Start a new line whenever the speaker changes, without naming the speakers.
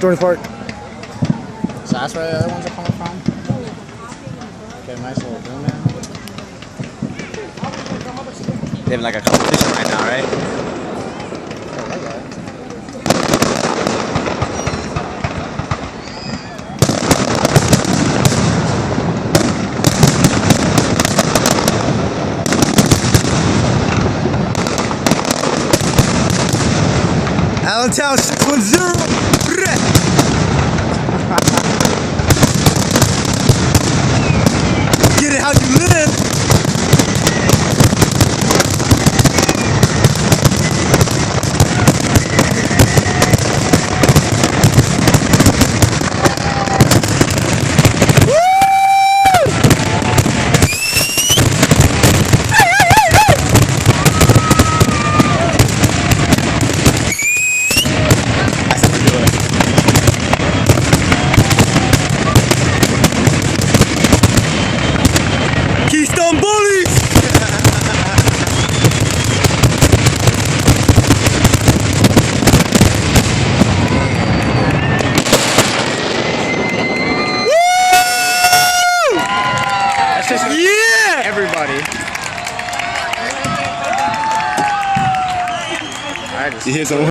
Dorney Park.
So that's where the other ones are coming from? Get a nice little room now.
They have like a competition right now, right?
Allentown 610. Get it how you live. Keystone Bullies!
That's just everybody.
You hear some